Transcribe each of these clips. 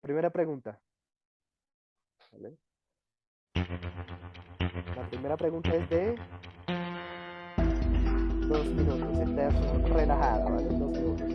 Primera pregunta, ¿vale? La primera pregunta es de 2 minutos. Esta es relajada, ¿vale? 2 minutos.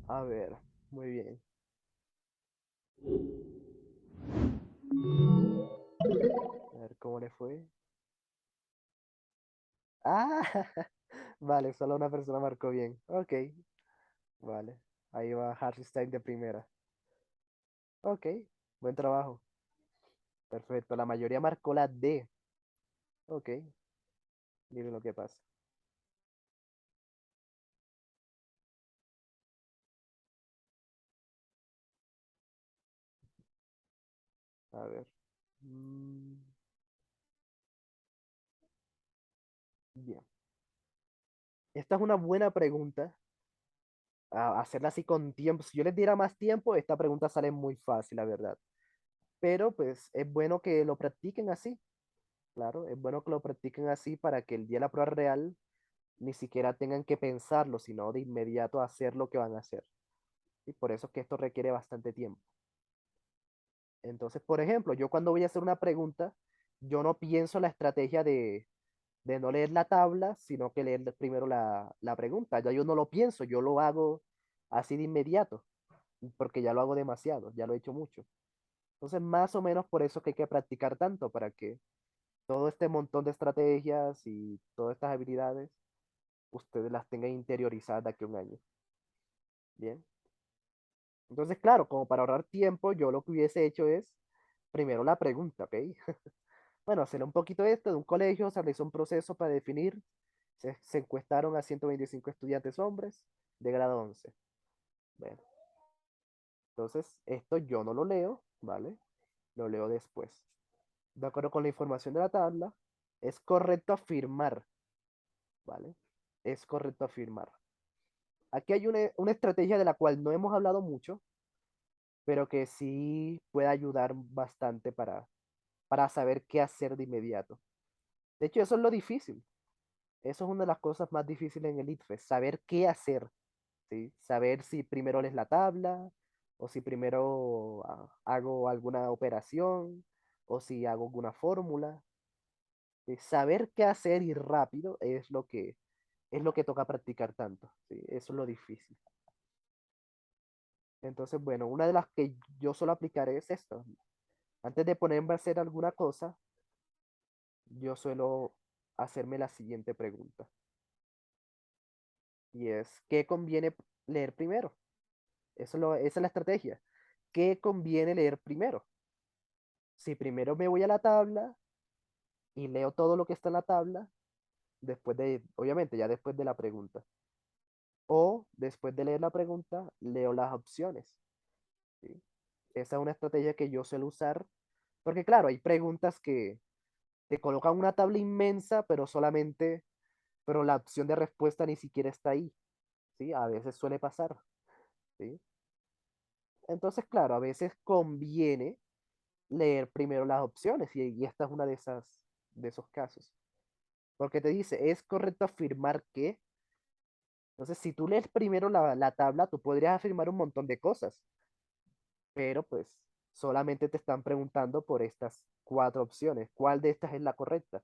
A ver, muy bien. A ver cómo le fue. Ah, vale, solo una persona marcó bien. Ok, vale. Ahí va Harry Styles de primera. Ok, buen trabajo. Perfecto, la mayoría marcó la D. Ok, miren lo que pasa. A ver. Mm, bien. Esta es una buena pregunta. Hacerla así con tiempo. Si yo les diera más tiempo, esta pregunta sale muy fácil, la verdad. Pero pues es bueno que lo practiquen así. Claro, es bueno que lo practiquen así para que el día de la prueba real ni siquiera tengan que pensarlo, sino de inmediato hacer lo que van a hacer. Y por eso es que esto requiere bastante tiempo. Entonces, por ejemplo, yo cuando voy a hacer una pregunta, yo no pienso la estrategia de no leer la tabla, sino que leer primero la pregunta. Ya yo no lo pienso, yo lo hago así de inmediato, porque ya lo hago demasiado, ya lo he hecho mucho. Entonces, más o menos por eso que hay que practicar tanto, para que todo este montón de estrategias y todas estas habilidades, ustedes las tengan interiorizadas de aquí a un año. Bien. Entonces, claro, como para ahorrar tiempo, yo lo que hubiese hecho es primero la pregunta, ¿ok? Bueno, hacer un poquito esto. De un colegio se realizó un proceso para definir, se encuestaron a 125 estudiantes hombres de grado 11. Bueno, entonces esto yo no lo leo, ¿vale? Lo leo después. De acuerdo con la información de la tabla, es correcto afirmar, ¿vale? Es correcto afirmar. Aquí hay una estrategia de la cual no hemos hablado mucho, pero que sí puede ayudar bastante para saber qué hacer de inmediato. De hecho, eso es lo difícil. Eso es una de las cosas más difíciles en el ITFES, saber qué hacer, ¿sí? Saber si primero lees la tabla, o si primero hago alguna operación, o si hago alguna fórmula. Saber qué hacer y rápido es lo que toca practicar tanto, ¿sí? Eso es lo difícil. Entonces, bueno, una de las que yo solo aplicaré es esto. Antes de ponerme a hacer alguna cosa, yo suelo hacerme la siguiente pregunta. Y es, ¿qué conviene leer primero? Esa es la estrategia. ¿Qué conviene leer primero? Si primero me voy a la tabla y leo todo lo que está en la tabla después de, obviamente, ya después de la pregunta. O después de leer la pregunta, leo las opciones. ¿Sí? Esa es una estrategia que yo suelo usar, porque claro, hay preguntas que te colocan una tabla inmensa, pero solamente, pero la opción de respuesta ni siquiera está ahí. ¿Sí? A veces suele pasar. ¿Sí? Entonces, claro, a veces conviene leer primero las opciones y esta es una de de esos casos. Porque te dice, ¿es correcto afirmar que? Entonces, si tú lees primero la tabla, tú podrías afirmar un montón de cosas, pero pues solamente te están preguntando por estas cuatro opciones. ¿Cuál de estas es la correcta?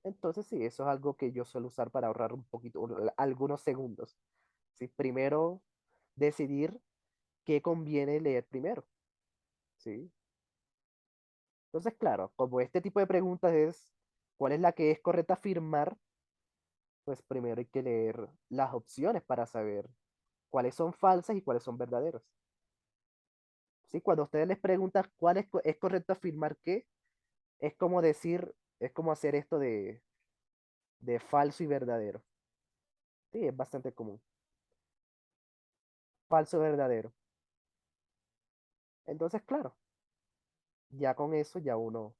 Entonces, sí, eso es algo que yo suelo usar para ahorrar un poquito, algunos segundos. ¿Sí? Primero, decidir qué conviene leer primero. ¿Sí? Entonces, claro, como este tipo de preguntas es, ¿cuál es la que es correcta afirmar? Pues primero hay que leer las opciones para saber cuáles son falsas y cuáles son verdaderos. ¿Sí? Cuando ustedes les preguntan cuál es correcto afirmar qué, es como decir, es como hacer esto de falso y verdadero. Sí, es bastante común. Falso, verdadero. Entonces, claro, ya con eso ya uno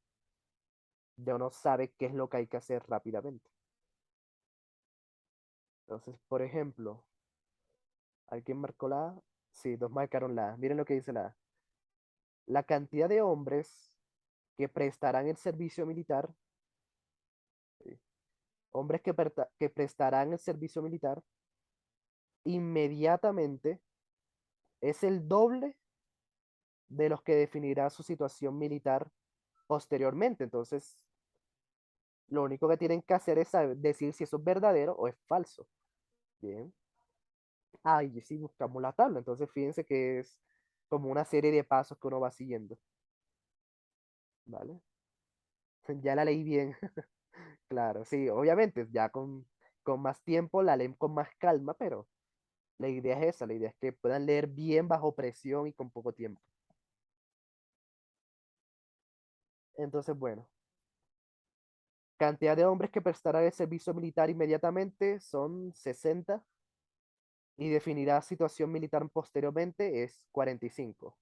sabe qué es lo que hay que hacer rápidamente. Entonces, por ejemplo, ¿alguien marcó la A? Sí, dos marcaron la A. Miren lo que dice la A. La cantidad de hombres que prestarán el servicio militar, sí, hombres que prestarán el servicio militar inmediatamente es el doble de los que definirá su situación militar posteriormente. Entonces, lo único que tienen que hacer es decir si eso es verdadero o es falso. Bien. Ah, y si buscamos la tabla, entonces fíjense que es como una serie de pasos que uno va siguiendo. ¿Vale? Ya la leí bien. Claro, sí, obviamente, ya con más tiempo la leen con más calma, pero la idea es esa, la idea es que puedan leer bien bajo presión y con poco tiempo. Entonces, bueno, cantidad de hombres que prestarán el servicio militar inmediatamente son 60 y definirá situación militar posteriormente es 45.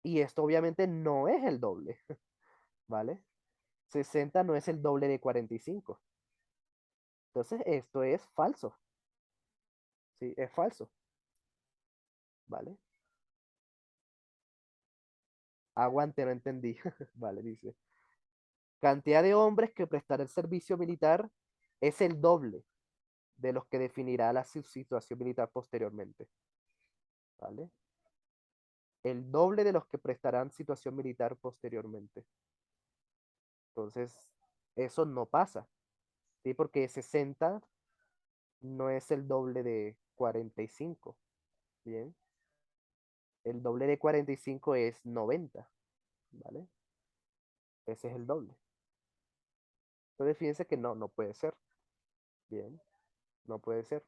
Y esto obviamente no es el doble, ¿vale? 60 no es el doble de 45. Entonces, esto es falso, ¿sí? Es falso, ¿vale? Aguante, no entendí. Vale, dice. Cantidad de hombres que prestará el servicio militar es el doble de los que definirá la situación militar posteriormente, ¿vale? El doble de los que prestarán situación militar posteriormente. Entonces, eso no pasa, ¿sí? Porque 60 no es el doble de 45, ¿bien? El doble de 45 es 90, ¿vale? Ese es el doble. Entonces, fíjense que no puede ser, ¿bien? No puede ser.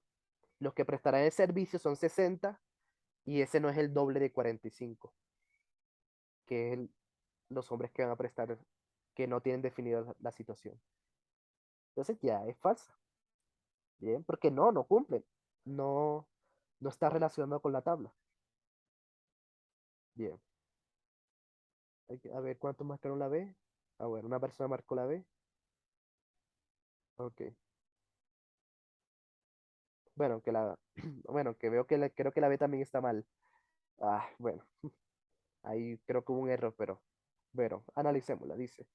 Los que prestarán el servicio son 60 y ese no es el doble de 45, que es los hombres que van a prestar, que no tienen definida la situación. Entonces ya es falsa, ¿bien? Porque no cumplen, no, no está relacionado con la tabla. Bien, a ver cuántos marcaron la B. Ah, bueno, una persona marcó la B. Ok. Bueno, bueno, que veo que creo que la B también está mal. Ah, bueno, ahí creo que hubo un error, pero bueno, analicémosla. Dice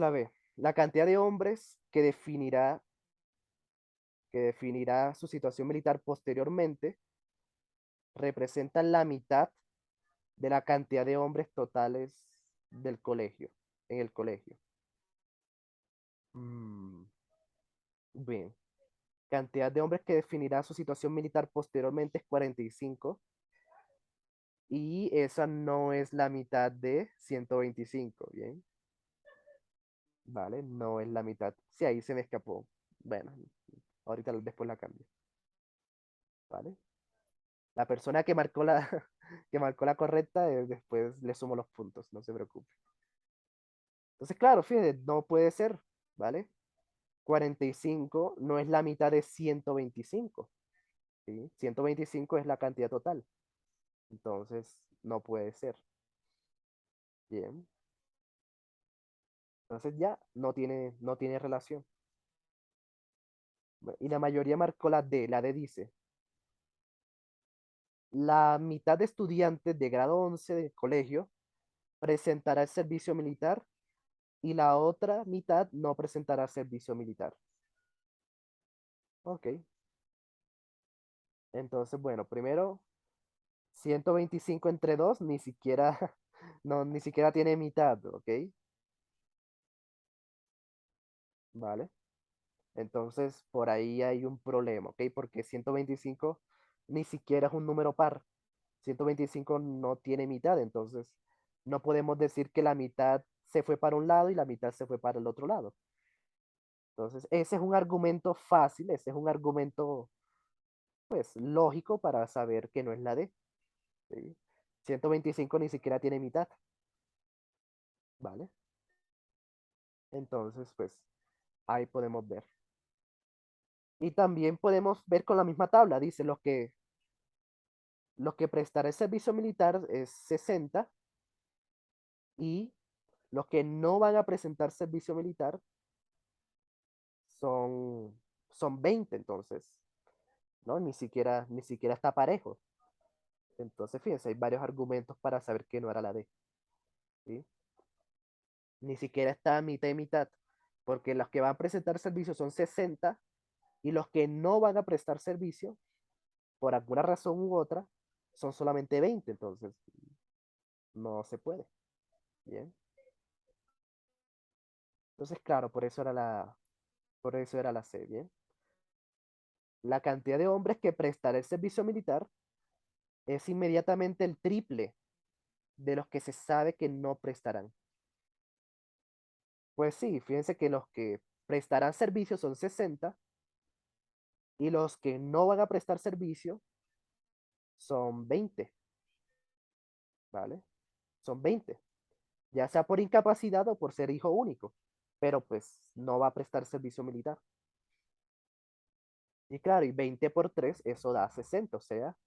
la B, la cantidad de hombres que definirá su situación militar posteriormente representa la mitad de la cantidad de hombres totales del colegio, en el colegio. Mm, bien. Cantidad de hombres que definirá su situación militar posteriormente es 45 y esa no es la mitad de 125, ¿bien? Vale, no es la mitad. Sí, ahí se me escapó. Bueno, ahorita después la cambio, ¿vale? La persona que marcó que marcó la correcta, después le sumo los puntos, no se preocupe. Entonces, claro, fíjate, no puede ser, ¿vale? 45 no es la mitad de 125, ¿sí? 125 es la cantidad total. Entonces, no puede ser. Bien. Entonces ya no tiene relación. Y la mayoría marcó la D. La D dice, la mitad de estudiantes de grado 11 del colegio presentará el servicio militar y la otra mitad no presentará servicio militar. Ok. Entonces, bueno, primero 125 entre 2 ni siquiera, no, ni siquiera tiene mitad, ¿ok? Vale. Entonces, por ahí hay un problema, ¿ok? Porque 125 ni siquiera es un número par. 125 no tiene mitad, entonces no podemos decir que la mitad se fue para un lado y la mitad se fue para el otro lado. Entonces, ese es un argumento fácil, ese es un argumento, pues, lógico para saber que no es la D, ¿sí? 125 ni siquiera tiene mitad, ¿vale? Entonces, pues, ahí podemos ver. Y también podemos ver con la misma tabla, dice, los que prestará el servicio militar es 60 y los que no van a presentar servicio militar son, son 20 entonces, ¿no? Ni siquiera está parejo. Entonces, fíjense, hay varios argumentos para saber que no era la D, ¿sí? Ni siquiera está mitad y mitad, porque los que van a presentar servicio son 60 y los que no van a prestar servicio, por alguna razón u otra, son solamente 20 entonces no se puede, ¿bien? Entonces, claro, por eso era la C, ¿bien? La cantidad de hombres que prestará el servicio militar es inmediatamente el triple de los que se sabe que no prestarán. Pues sí, fíjense que los que prestarán servicio son 60 y los que no van a prestar servicio son 20, ¿vale? Son 20, ya sea por incapacidad o por ser hijo único, pero pues no va a prestar servicio militar. Y claro, y 20 por 3 eso da 60, o sea,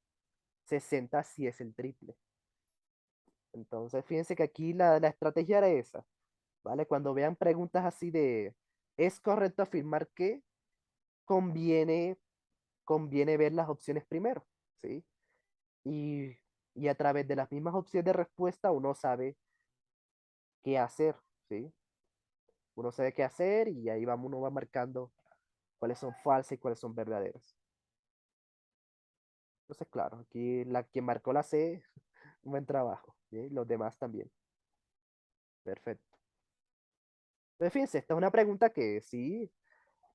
60 sí es el triple. Entonces, fíjense que aquí la estrategia era esa, ¿vale? Cuando vean preguntas así de, ¿es correcto afirmar que conviene ver las opciones primero? ¿Sí? Y, y a través de las mismas opciones de respuesta uno sabe qué hacer, ¿sí? Uno sabe qué hacer y ahí uno va marcando cuáles son falsas y cuáles son verdaderas. Entonces, claro, aquí la que marcó la C, un buen trabajo, ¿sí? Los demás también. Perfecto. Pues fíjense, esta es una pregunta que sí,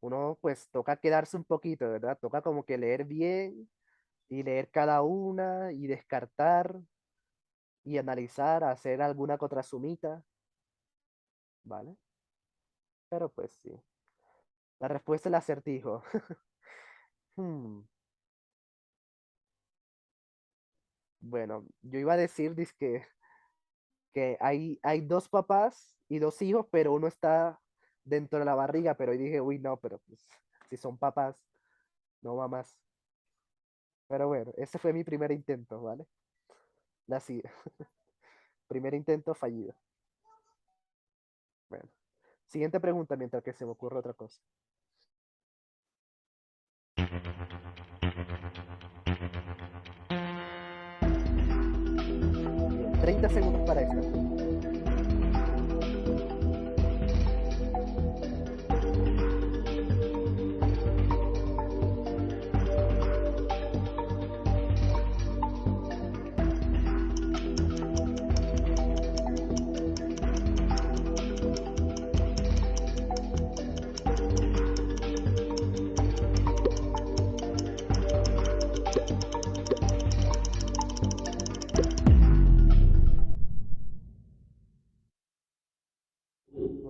uno pues toca quedarse un poquito, ¿verdad? Toca como que leer bien y leer cada una y descartar y analizar, hacer alguna que otra sumita, ¿vale? Pero pues sí. La respuesta es el acertijo. Hmm, Bueno, yo iba a decir dizque, que hay dos papás y dos hijos, pero uno está dentro de la barriga, pero ahí dije, uy, no, pero pues si son papás, no mamás. Pero bueno, ese fue mi primer intento, ¿vale? La sí, primer intento fallido. Bueno, siguiente pregunta mientras que se me ocurre otra cosa. 30 segundos para esta.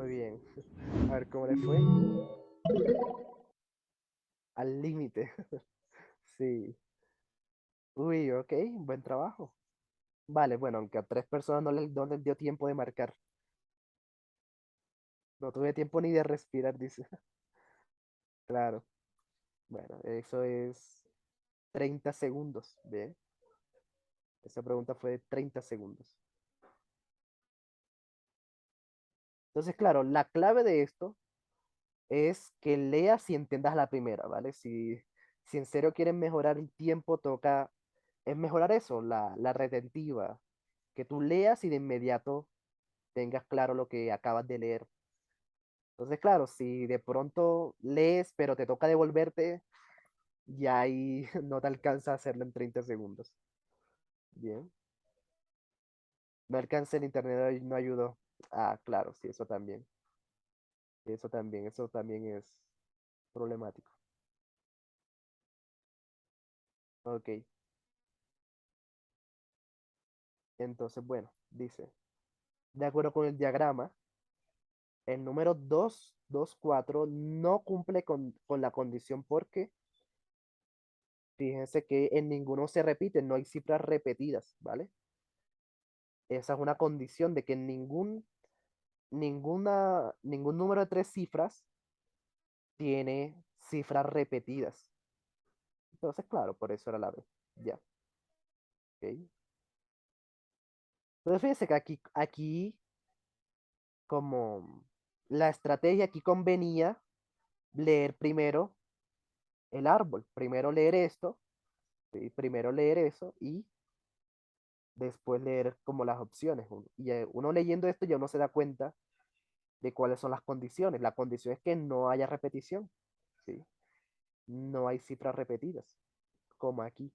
Muy bien. A ver cómo le fue. Al límite. Sí. Uy, ok, buen trabajo. Vale, bueno, aunque a tres personas no les dio tiempo de marcar. No tuve tiempo ni de respirar, dice. Claro. Bueno, eso es 30 segundos. Bien. Esa pregunta fue de 30 segundos. Entonces, claro, la clave de esto es que leas y entendas la primera, ¿vale? Si en serio quieren mejorar el tiempo, toca, es mejorar eso, la retentiva, que tú leas y de inmediato tengas claro lo que acabas de leer. Entonces, claro, si de pronto lees, pero te toca devolverte, ya ahí no te alcanza a hacerlo en 30 segundos. Bien. No alcanza el internet, hoy no ayudó. Ah, claro, sí, eso también. Eso también es problemático. Ok, entonces, bueno, dice, de acuerdo con el diagrama, el número 224 no cumple con la condición porque fíjense que en ninguno se repite, no hay cifras repetidas, ¿vale? Esa es una condición de que ningún número de tres cifras tiene cifras repetidas. Entonces, claro, por eso era la B. Ya, ok. Entonces, fíjense que aquí como la estrategia aquí convenía leer primero el árbol, primero leer esto, ¿sí? Primero leer eso y después leer como las opciones. Y uno leyendo esto ya uno se da cuenta de cuáles son las condiciones. La condición es que no haya repetición, ¿sí? No hay cifras repetidas, como aquí.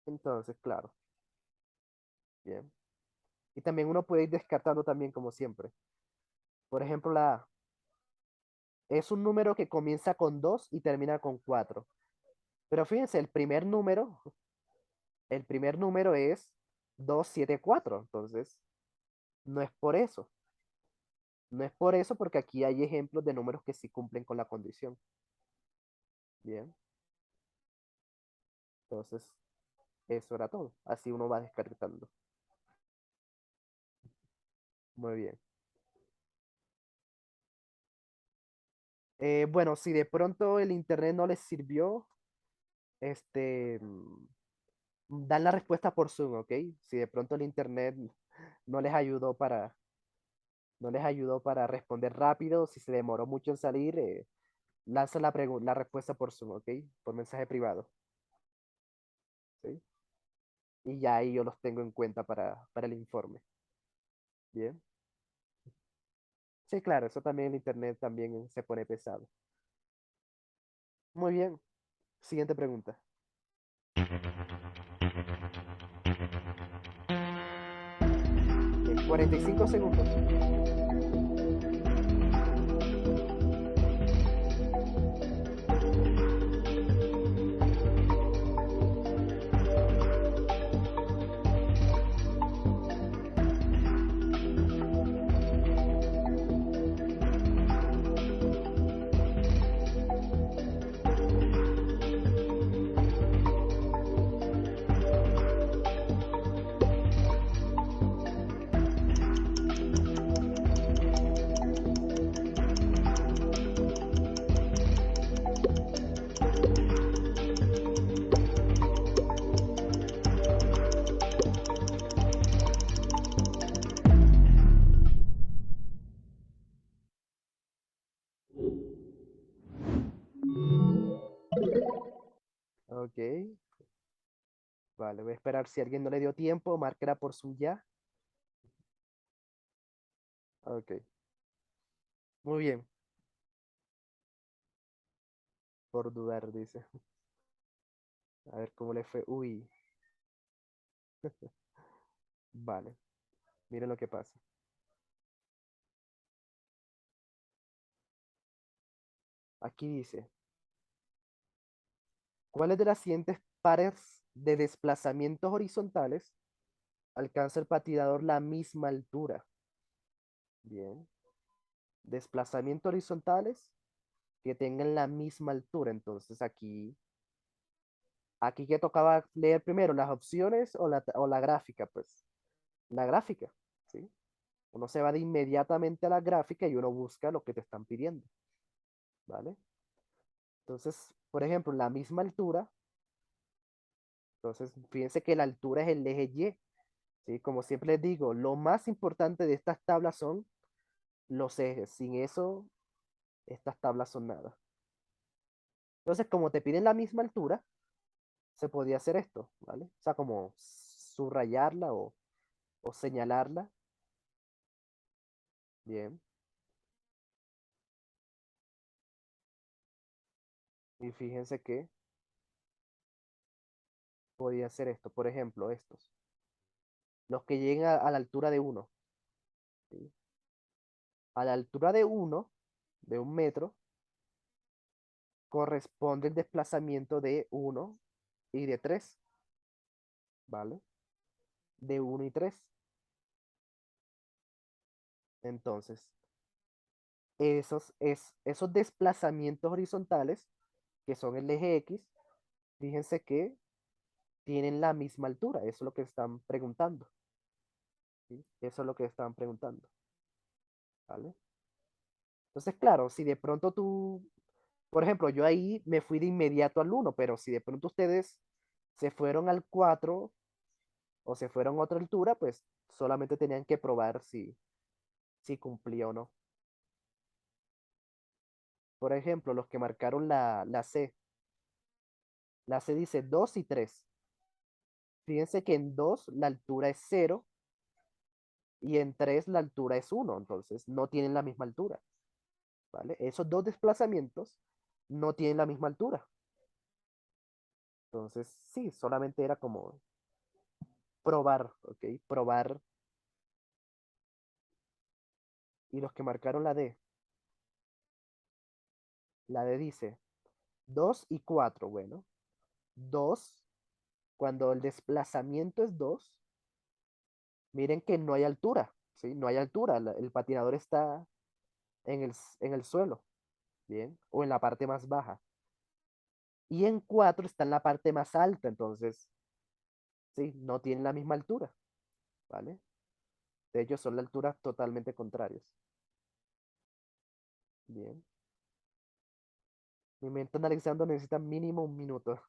Entonces, claro, bien. Y también uno puede ir descartando también como siempre. Por ejemplo, la A es un número que comienza con 2 y termina con 4. Pero fíjense, el primer número es 274. Entonces, no es por eso. No es por eso porque aquí hay ejemplos de números que sí cumplen con la condición. Bien, entonces eso era todo. Así uno va descartando. Muy bien. Bueno, si de pronto el internet no les sirvió, este, dan la respuesta por Zoom, ¿ok? Si de pronto el internet no les ayudó para, no les ayudó para responder rápido, si se demoró mucho en salir, lanza la respuesta por Zoom, ¿ok? Por mensaje privado, ¿sí? Y ya ahí yo los tengo en cuenta para el informe. Bien. Sí, claro, eso también el internet también se pone pesado. Muy bien. Siguiente pregunta. 45 segundos. Ok. Vale, voy a esperar si alguien no le dio tiempo, márquela por su ya. Ok. Muy bien. Por dudar, dice. A ver cómo le fue. Uy. Vale. Miren lo que pasa. Aquí dice, ¿cuáles de las siguientes pares de desplazamientos horizontales alcanza el patinador la misma altura? Bien. Desplazamientos horizontales que tengan la misma altura. Entonces aquí que tocaba leer primero las opciones o la gráfica, pues. La gráfica, ¿sí? Uno se va de inmediatamente a la gráfica y uno busca lo que te están pidiendo, ¿vale? Entonces, por ejemplo, la misma altura, entonces fíjense que la altura es el eje Y, ¿sí? Como siempre les digo, lo más importante de estas tablas son los ejes. Sin eso, estas tablas son nada. Entonces, como te piden la misma altura, se podía hacer esto, ¿vale? O sea, como subrayarla o señalarla. Bien. Y fíjense que podía hacer esto. Por ejemplo, estos. Los que lleguen a la altura de uno, ¿sí? A la altura de uno, de 1 metro, corresponde el desplazamiento de uno y de 3, ¿vale? De uno y 3. Entonces, esos desplazamientos horizontales, que son el eje X, fíjense que tienen la misma altura. Eso es lo que están preguntando, ¿sí? Eso es lo que están preguntando, ¿vale? Entonces, claro, si de pronto tú, por ejemplo, yo ahí me fui de inmediato al uno, pero si de pronto ustedes se fueron al 4 o se fueron a otra altura, pues solamente tenían que probar si cumplía o no. Por ejemplo, los que marcaron la C. La C dice 2 y 3. Fíjense que en 2 la altura es 0 y en 3 la altura es 1, entonces no tienen la misma altura, ¿vale? Esos dos desplazamientos no tienen la misma altura. Entonces, sí, solamente era como probar, ¿ok? Probar. Y los que marcaron la D dice 2 y 4. Bueno, 2 cuando el desplazamiento es 2, miren que no hay altura, ¿sí? No hay altura, el patinador está en el suelo, ¿bien? O en la parte más baja. Y en 4 está en la parte más alta, entonces, sí, no tienen la misma altura, ¿vale? De hecho, son las alturas totalmente contrarias. Bien. Mi mente analizando necesita mínimo 1 minuto.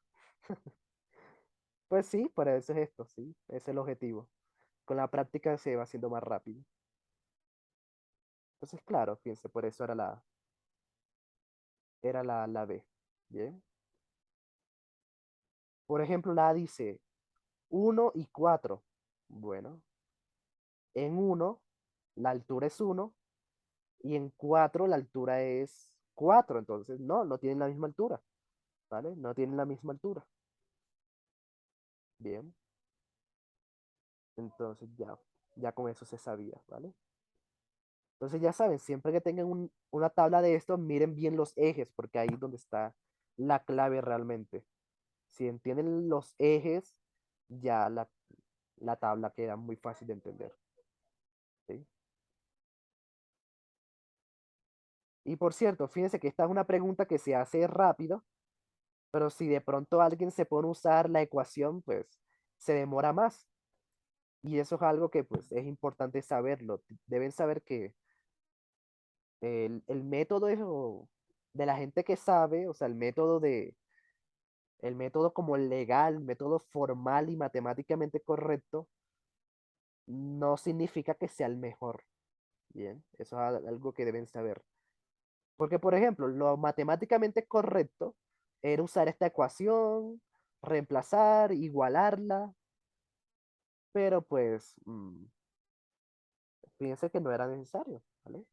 Pues sí, para eso es esto, sí, es el objetivo. Con la práctica se va haciendo más rápido. Entonces, claro, fíjense, por eso era la B. Bien. Por ejemplo, la A dice 1 y 4. Bueno, en 1 la altura es 1 y en 4 la altura es 4. Entonces, no tienen la misma altura, ¿vale? No tienen la misma altura. Bien, entonces ya con eso se sabía, ¿vale? Entonces ya saben, siempre que tengan una tabla de esto, miren bien los ejes, porque ahí es donde está la clave realmente. Si entienden los ejes, ya la tabla queda muy fácil de entender, ¿sí? Y por cierto, fíjense que esta es una pregunta que se hace rápido, pero si de pronto alguien se pone a usar la ecuación, pues se demora más. Y eso es algo que pues es importante saberlo. Deben saber que el método de la gente que sabe, o sea, el método como legal, el método formal y matemáticamente correcto, no significa que sea el mejor. Bien, eso es algo que deben saber. Porque, por ejemplo, lo matemáticamente correcto era usar esta ecuación, reemplazar, igualarla, pero pues fíjense que no era necesario, ¿vale?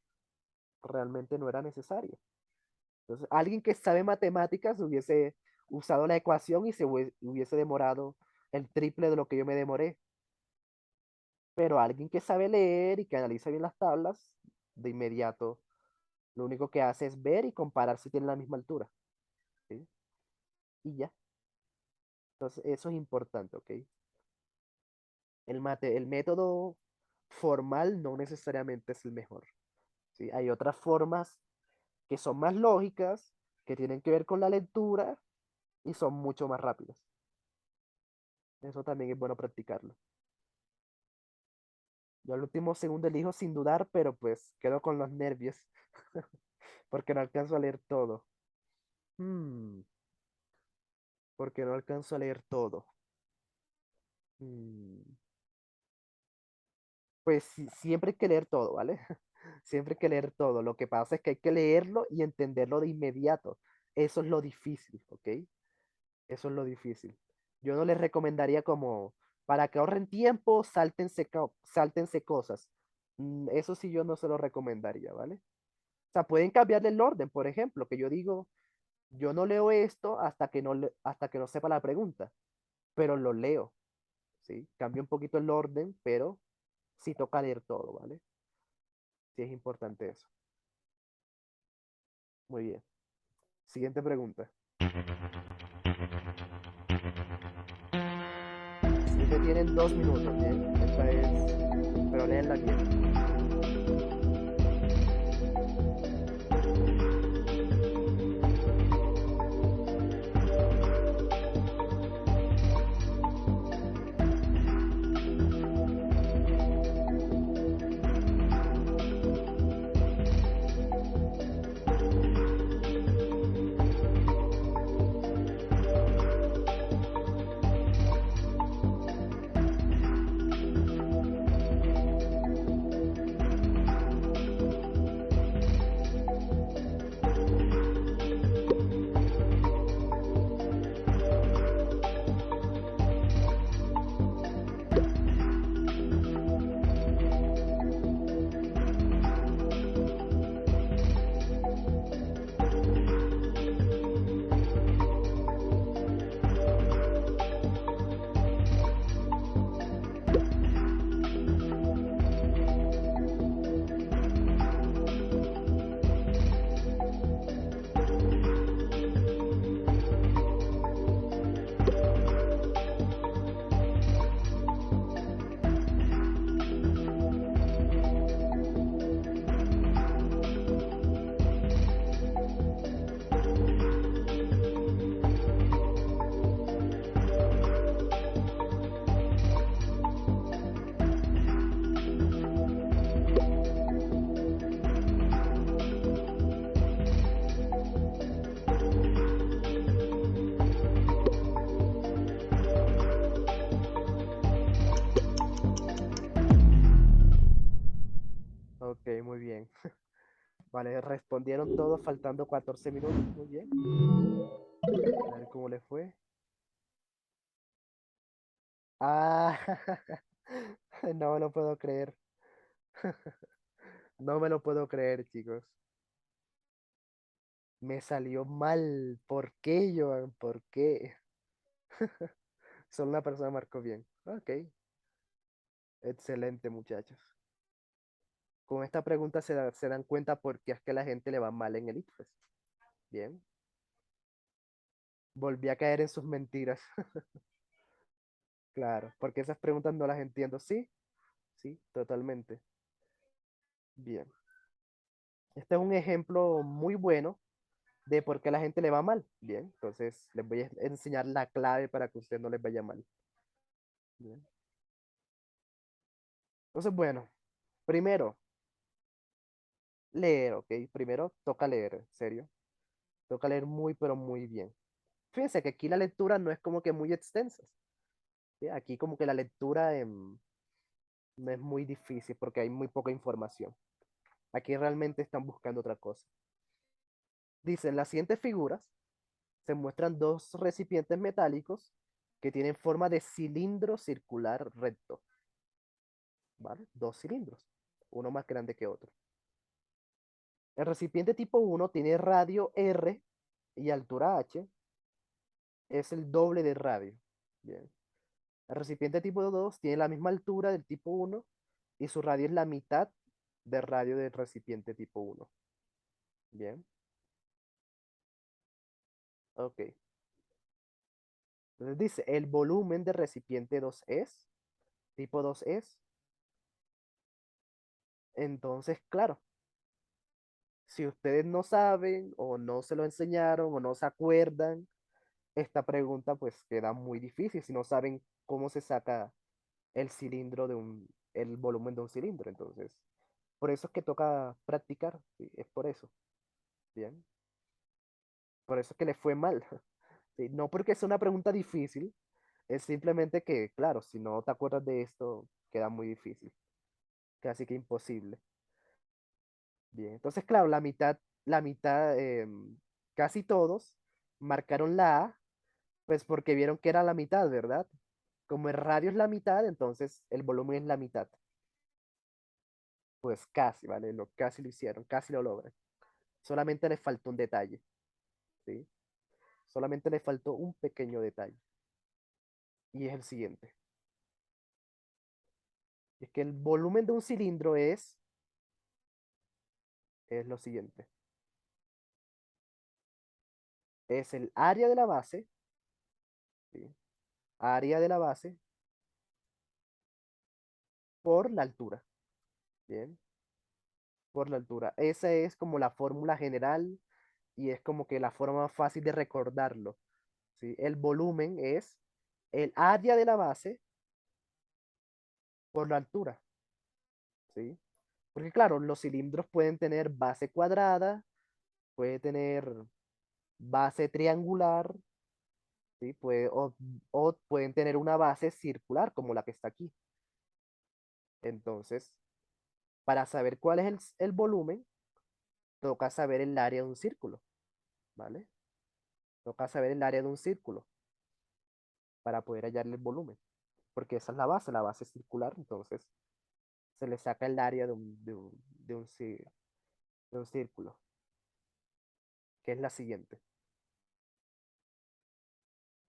Realmente no era necesario. Entonces, alguien que sabe matemáticas hubiese usado la ecuación y se hubiese demorado el triple de lo que yo me demoré. Pero alguien que sabe leer y que analiza bien las tablas, de inmediato, lo único que hace es ver y comparar si tienen la misma altura, ¿sí? Y ya. Entonces, eso es importante, ¿ok? El método formal no necesariamente es el mejor, ¿sí? Hay otras formas que son más lógicas, que tienen que ver con la lectura y son mucho más rápidas. Eso también es bueno practicarlo. Yo al último segundo elijo sin dudar, pero pues quedo con los nervios porque no alcanzo a leer todo. Hmm, porque no alcanzo a leer todo. Hmm, Pues siempre hay que leer todo, ¿vale? Siempre hay que leer todo. Lo que pasa es que hay que leerlo y entenderlo de inmediato. Eso es lo difícil, ¿ok? Eso es lo difícil. Yo no les recomendaría como, para que ahorren tiempo, sáltense cosas. Eso sí yo no se lo recomendaría, ¿vale? O sea, pueden cambiarle el orden, por ejemplo, que yo digo, yo no leo esto hasta que no sepa la pregunta, pero lo leo, ¿sí? Cambio un poquito el orden, pero sí toca leer todo, ¿vale? Sí es importante eso. Muy bien. Siguiente pregunta. Siguiente tienen 2 minutos, ¿bien? Esta es, pero léenla bien. Ok, muy bien. Vale, respondieron todos faltando 14 minutos. Muy bien. A ver cómo le fue. Ah, no me lo puedo creer. No me lo puedo creer, chicos. Me salió mal. ¿Por qué, Joan? ¿Por qué? Solo una persona marcó bien. Ok, excelente, muchachos. Con esta pregunta se dan cuenta por qué es que a la gente le va mal en el ICFES. Bien. Volví a caer en sus mentiras. Claro, porque esas preguntas no las entiendo. Sí, sí, totalmente. Bien. Este es un ejemplo muy bueno de por qué a la gente le va mal. Bien, entonces les voy a enseñar la clave para que a usted no les vaya mal. Bien. Entonces, bueno, primero, leer, ¿ok? Primero toca leer, en serio. Toca leer muy, pero muy bien. Fíjense que aquí la lectura no es como que muy extensa. ¿Sí? Aquí como que la lectura no es muy difícil porque hay muy poca información. Aquí realmente están buscando otra cosa. Dicen, las siguientes figuras se muestran dos recipientes metálicos que tienen forma de cilindro circular recto, ¿vale? Dos cilindros, uno más grande que otro. El recipiente tipo uno tiene radio R y altura H, es el doble de radio. Bien. El recipiente tipo 2 tiene la misma altura del tipo uno y su radio es la mitad del radio del recipiente tipo uno. Bien, ok. Entonces dice, el volumen del recipiente 2 es, tipo 2 es, entonces, claro, si ustedes no saben o no se lo enseñaron o no se acuerdan, esta pregunta pues queda muy difícil si no saben cómo se saca el cilindro el volumen de un cilindro. Entonces, por eso es que toca practicar, ¿sí? Es por eso, ¿bien? Por eso es que le fue mal. ¿Sí? No porque es una pregunta difícil, es simplemente que, claro, si no te acuerdas de esto, queda muy difícil, casi que imposible. Bien, entonces, claro, la mitad, casi todos marcaron la A, pues porque vieron que era la mitad, ¿verdad? Como el radio es la mitad, entonces el volumen es la mitad. Pues casi, ¿vale? Casi lo hicieron, casi lo logran. Solamente les faltó un detalle, ¿sí? Solamente les faltó un pequeño detalle. Y es el siguiente. Es que el volumen de un cilindro es lo siguiente. Es el área de la base, ¿sí? Área de la base por la altura, ¿bien? Por la altura. Esa es como la fórmula general y es como que la forma más fácil de recordarlo, ¿sí? El volumen es el área de la base por la altura, ¿sí? Porque claro, los cilindros pueden tener base cuadrada, puede tener base triangular, ¿sí? O pueden tener una base circular como la que está aquí. Entonces, para saber cuál es el volumen, toca saber el área de un círculo, ¿vale? Toca saber el área de un círculo para poder hallarle el volumen, porque esa es la base circular, entonces se le saca el área de un círculo, que es la siguiente.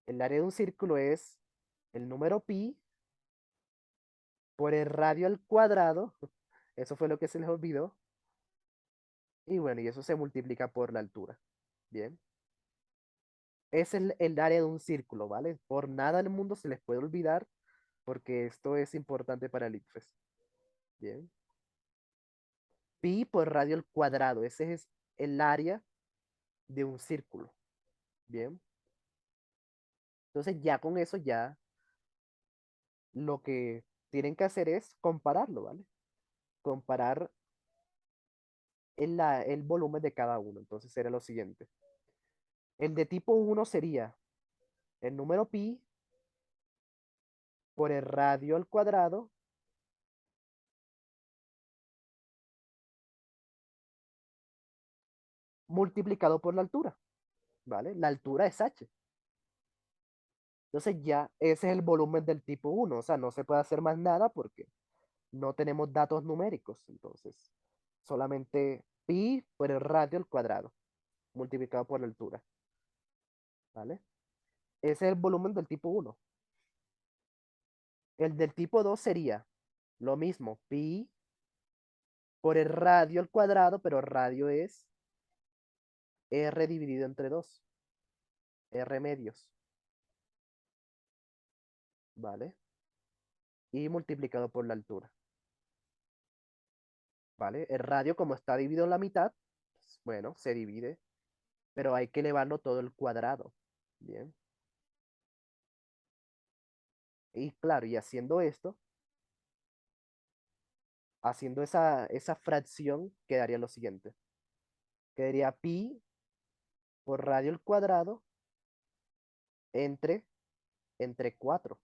El área de un círculo es el número pi por el radio al cuadrado, eso fue lo que se les olvidó, y bueno, y eso se multiplica por la altura, ¿bien? Es el área de un círculo, ¿vale? Por nada en el mundo se les puede olvidar, porque esto es importante para el ICFES, ¿bien? Pi por radio al cuadrado, ese es el área de un círculo, ¿bien? Entonces ya con eso ya lo que tienen que hacer es compararlo, ¿vale? Comparar el volumen de cada uno. Entonces sería lo siguiente. El de tipo uno sería el número pi por el radio al cuadrado multiplicado por la altura, ¿vale? La altura es h. Entonces ya ese es el volumen del tipo uno, o sea, no se puede hacer más nada porque no tenemos datos numéricos. Entonces, solamente pi por el radio al cuadrado multiplicado por la altura, ¿vale? Ese es el volumen del tipo uno. El del tipo 2 sería lo mismo, pi por el radio al cuadrado, pero radio es r dividido entre 2, r medios, ¿vale? Y multiplicado por la altura, ¿vale? El radio, como está dividido en la mitad, pues, bueno, se divide, pero hay que elevarlo todo al cuadrado, ¿bien? Y claro, y haciendo esto, haciendo esa fracción, quedaría lo siguiente. Quedaría pi por radio al cuadrado entre, entre 4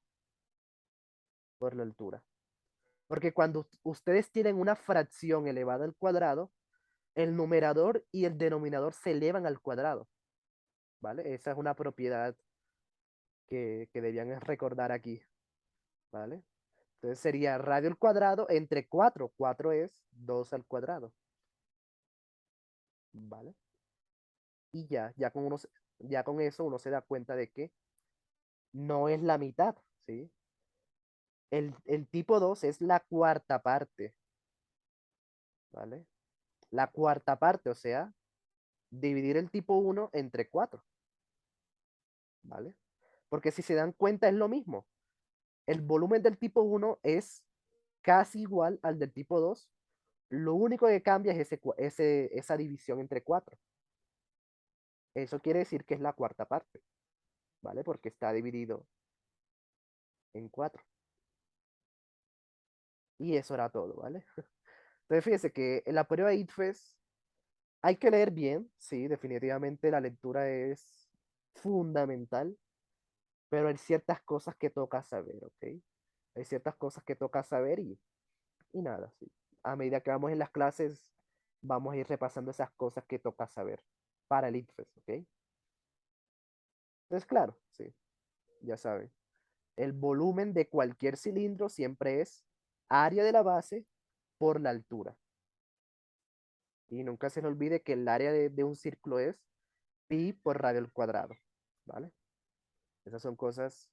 por la altura. Porque cuando ustedes tienen una fracción elevada al cuadrado, el numerador y el denominador se elevan al cuadrado, ¿vale? Esa es una propiedad que debían recordar aquí, ¿vale? Entonces sería radio al cuadrado entre 4. 4 es 2 al cuadrado, ¿vale? Y ya con eso uno se da cuenta de que no es la mitad, ¿sí? El tipo 2 es la cuarta parte, ¿vale? La cuarta parte, o sea, dividir el tipo uno entre 4, ¿vale? Porque si se dan cuenta es lo mismo. El volumen del tipo uno es casi igual al del tipo 2. Lo único que cambia es esa división entre 4. Eso quiere decir que es la cuarta parte, ¿vale? Porque está dividido en 4. Y eso era todo, ¿vale? Entonces fíjese que en la prueba de ITFES hay que leer bien, sí, definitivamente la lectura es fundamental, pero hay ciertas cosas que toca saber, ¿ok? Hay ciertas cosas que toca saber y nada, sí. A medida que vamos en las clases, vamos a ir repasando esas cosas que toca saber para el ITFES, ¿ok? Entonces, claro, sí, ya saben. El volumen de cualquier cilindro siempre es área de la base por la altura. Y nunca se le olvide que el área de un círculo es pi por radio al cuadrado, ¿vale? Esas son cosas,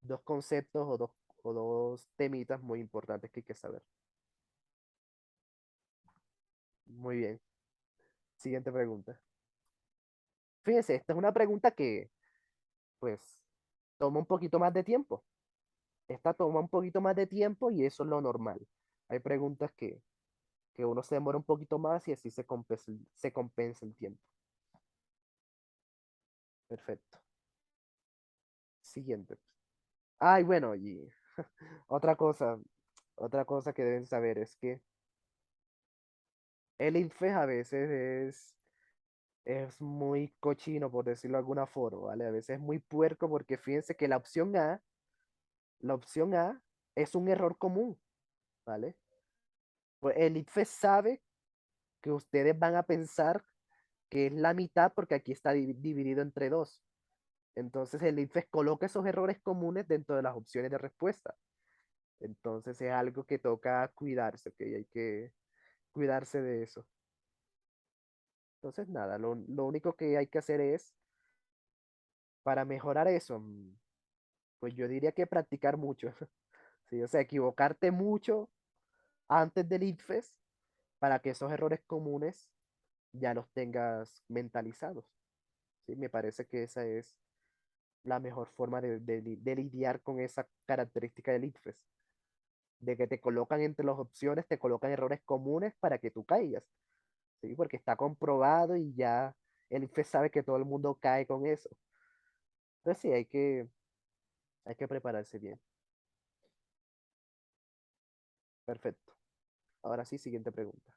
dos conceptos o dos temitas muy importantes que hay que saber. Muy bien. Siguiente pregunta. Fíjense, esta es una pregunta que, pues, toma un poquito más de tiempo. Esta toma un poquito más de tiempo y eso es lo normal. Hay preguntas que uno se demora un poquito más y así se compensa el tiempo. Perfecto. Siguiente. Ay, bueno, y otra cosa, otra cosa que deben saber es que el INFES a veces es muy cochino, por decirlo de alguna forma, ¿vale? A veces es muy puerco porque fíjense que la opción A es un error común, ¿vale? Pues el INFES sabe que ustedes van a pensar que es la mitad porque aquí está dividido entre dos. Entonces el INFES coloca esos errores comunes dentro de las opciones de respuesta. Entonces es algo que toca cuidarse, ¿ok? Hay que cuidarse de eso. Entonces nada, lo único que hay que hacer es, para mejorar eso, pues yo diría que practicar mucho. Sí, o sea, equivocarte mucho antes del ITFES para que esos errores comunes ya los tengas mentalizados. Sí, me parece que esa es la mejor forma de lidiar con esa característica del ITFES, de que te colocan entre las opciones, te colocan errores comunes para que tú caigas, ¿sí? Porque está comprobado y ya el ITFES sabe que todo el mundo cae con eso. Entonces sí, hay que prepararse bien. Perfecto. Ahora sí, siguiente pregunta.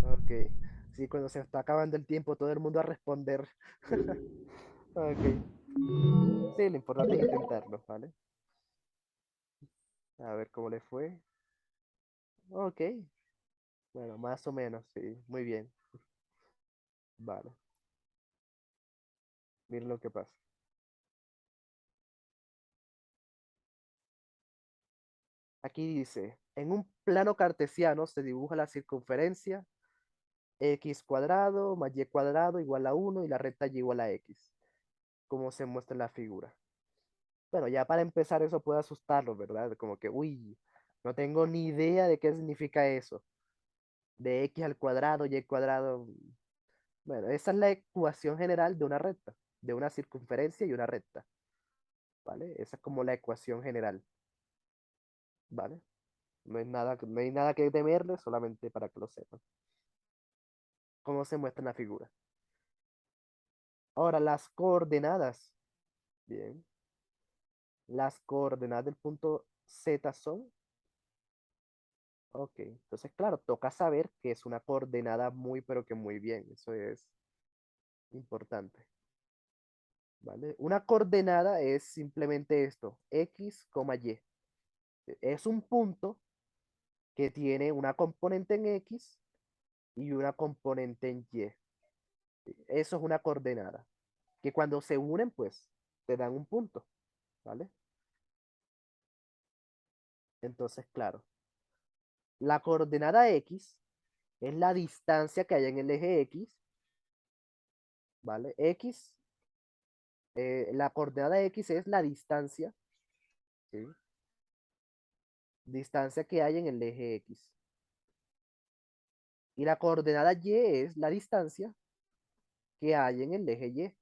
Ok. Sí, cuando se está acabando el tiempo, todo el mundo a responder. Ok. Sí, lo importante es intentarlo, ¿vale? A ver cómo le fue. Ok. Bueno, más o menos, sí. Muy bien. Vale. Miren lo que pasa. Aquí dice, en un plano cartesiano se dibuja la circunferencia x cuadrado más y cuadrado igual a 1 y la recta y igual a x, como se muestra en la figura. Bueno, ya para empezar eso puede asustarlos, ¿verdad? Como que, uy, no tengo ni idea de qué significa eso. De x al cuadrado, y cuadrado. Bueno, esa es la ecuación general de una recta, de una circunferencia y una recta, ¿vale? Esa es como la ecuación general, ¿vale? No hay nada que temerle, solamente para que lo sepan. ¿Cómo se muestra en la figura? Ahora, las coordenadas. Bien. Las coordenadas del punto Z son. Ok. Entonces, claro, toca saber que es una coordenada muy, pero que muy bien. Eso es importante. ¿vale? Una coordenada es simplemente esto, x, y. Es un punto que tiene una componente en x y una componente en y. Eso es una coordenada, que cuando se unen, pues, te dan un punto, ¿vale? Entonces, claro, la coordenada x es la distancia que hay en el eje x, ¿vale? La coordenada x es la distancia, ¿sí? Distancia que hay en el eje x. Y la coordenada y es la distancia que hay en el eje y.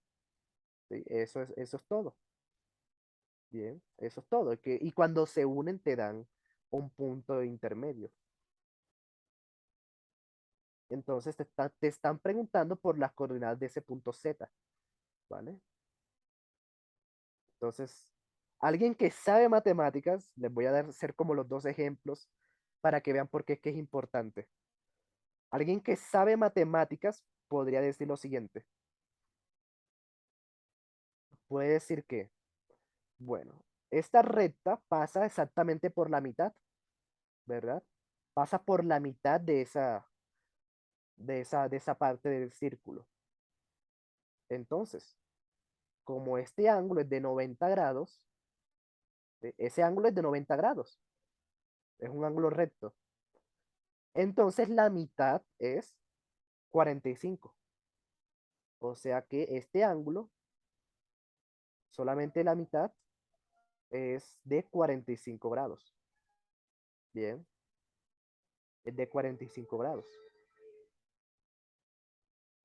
¿Sí? Eso es todo. Bien, eso es todo. Y cuando se unen te dan un punto intermedio. Entonces te están preguntando por las coordenadas de ese punto Z, ¿vale? Entonces, alguien que sabe matemáticas, les voy a dar ser como los dos ejemplos para que vean por qué es que es importante. Alguien que sabe matemáticas podría decir lo siguiente. Puede decir que, bueno, esta recta pasa exactamente por la mitad, ¿verdad? Pasa por la mitad de esa parte del círculo. Entonces, como este ángulo es de 90 grados, ese ángulo es de 90 grados, es un ángulo recto. Entonces la mitad es 45. O sea que este ángulo, solamente la mitad, es de 45 grados. Bien, es de 45 grados.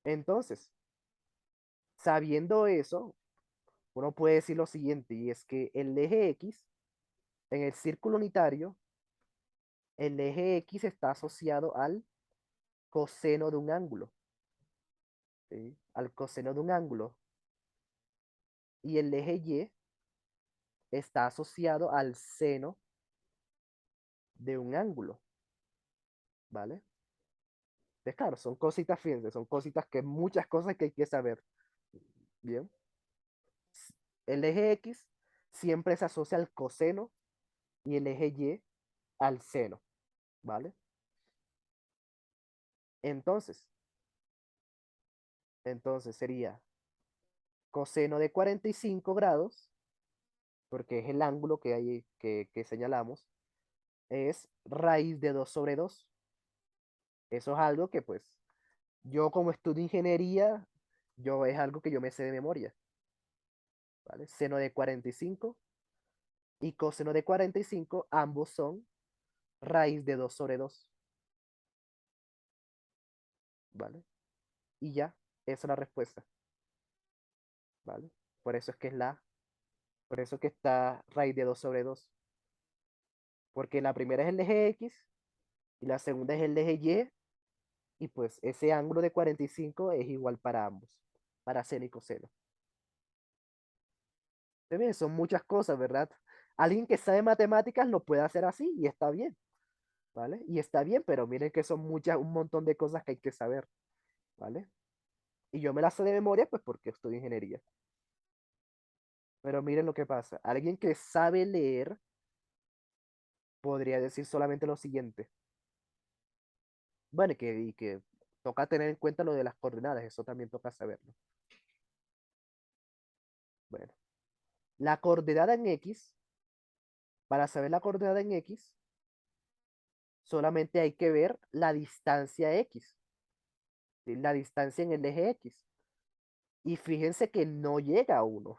Entonces, sabiendo eso, uno puede decir lo siguiente, y es que el eje X, en el círculo unitario, el eje X está asociado al coseno de un ángulo, ¿sí? Al coseno de un ángulo. Y el eje Y está asociado al seno de un ángulo, ¿vale? Entonces, claro, son cositas, fíjense, son cositas que muchas cosas que hay que saber. Bien. El eje X siempre se asocia al coseno y el eje Y al seno, ¿vale? Entonces, entonces sería coseno de 45 grados, porque es el ángulo que, hay, que señalamos, es raíz de 2 sobre 2. Eso es algo que pues yo como estudio ingeniería, yo es algo que yo me sé de memoria, ¿vale? Seno de 45 y coseno de 45, ambos son raíz de 2 sobre 2, ¿vale? Y ya, esa es la respuesta, ¿vale? Por eso es que es por eso que está raíz de 2 sobre 2, porque la primera es el eje X y la segunda es el eje y pues ese ángulo de 45 es igual para ambos, para seno y coseno. Entonces, son muchas cosas, ¿verdad? Alguien que sabe matemáticas lo puede hacer así y está bien, ¿vale? Y está bien, pero miren que son un montón de cosas que hay que saber, ¿vale? Y yo me las sé de memoria, pues porque estudio ingeniería. Pero miren lo que pasa. Alguien que sabe leer podría decir solamente lo siguiente. Bueno, y que toca tener en cuenta lo de las coordenadas, eso también toca saberlo. Bueno, la coordenada en X, para saber la coordenada en X, solamente hay que ver la distancia X, ¿sí? La distancia en el eje X. Y fíjense que no llega a 1,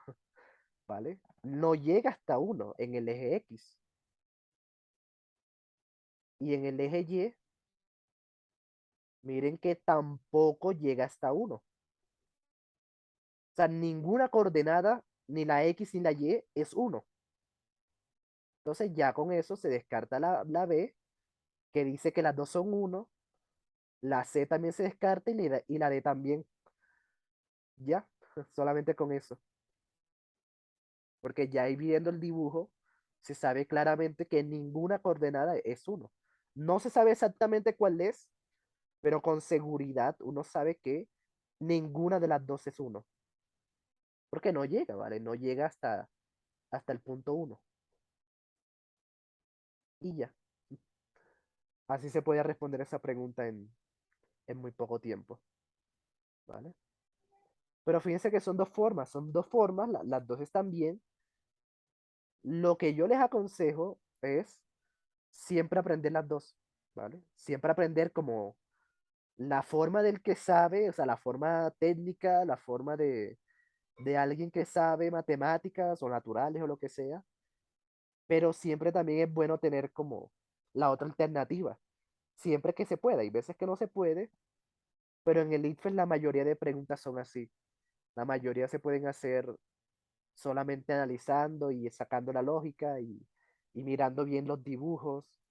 ¿vale? No llega hasta 1 en el eje X. Y en el eje Y, miren que tampoco llega hasta 1. O sea, ninguna coordenada, ni la X ni la Y, es 1. Entonces ya con eso se descarta la B, que dice que las dos son 1. La C también se descarta y la D también. Ya, solamente con eso. Porque ya ahí viendo el dibujo, se sabe claramente que ninguna coordenada es 1. No se sabe exactamente cuál es, pero con seguridad uno sabe que ninguna de las dos es 1. porque no llega, ¿vale? No llega hasta el punto uno. Y ya. Así se puede responder esa pregunta en muy poco tiempo, ¿vale? Pero fíjense que son dos formas, las dos están bien. Lo que yo les aconsejo es siempre aprender las dos, ¿vale? Siempre aprender como la forma del que sabe, o sea, la forma técnica, la forma de alguien que sabe matemáticas o naturales o lo que sea, pero siempre también es bueno tener como la otra alternativa, siempre que se pueda. Hay veces que no se puede, pero en el ITFES la mayoría de preguntas son así. La mayoría se pueden hacer solamente analizando y sacando la lógica y mirando bien los dibujos,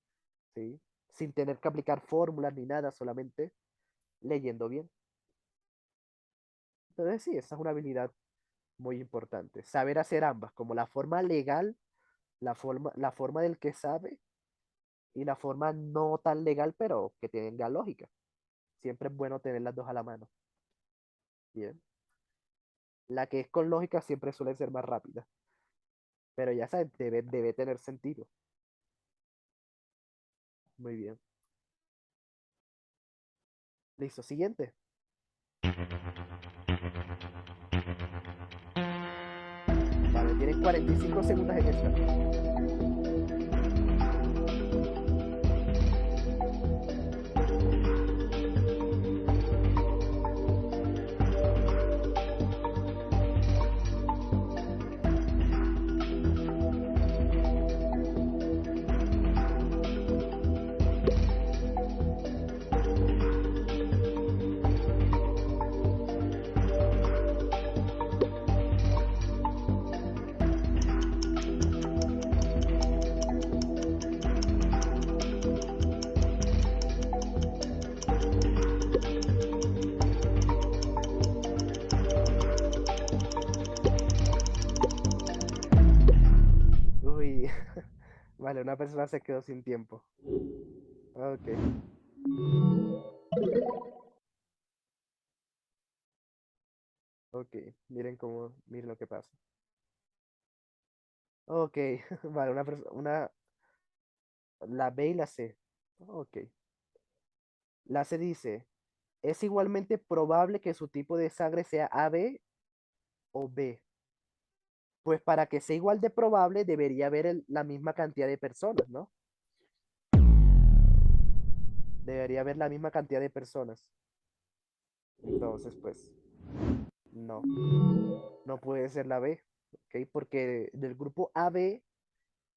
¿sí? Sin tener que aplicar fórmulas ni nada, solamente leyendo bien. Entonces sí, esa es una habilidad muy importante. Saber hacer ambas, como la forma legal, la forma del que sabe y la forma no tan legal, pero que tenga lógica. Siempre es bueno tener las dos a la mano. Bien. La que es con lógica siempre suele ser más rápida, pero ya sabes, debe tener sentido. Muy bien. Listo, siguiente. Vale, tienes 45 segundos en esta. Uy, vale, una persona se quedó sin tiempo. Ok, ok, miren lo que pasa. Ok, vale, la B y la C. Ok. La C dice, es igualmente probable que su tipo de sangre sea AB o B. Pues para que sea igual de probable debería haber la misma cantidad de personas, ¿no? Debería haber la misma cantidad de personas. Entonces, pues, no, no puede ser la B, ¿ok? Porque del grupo AB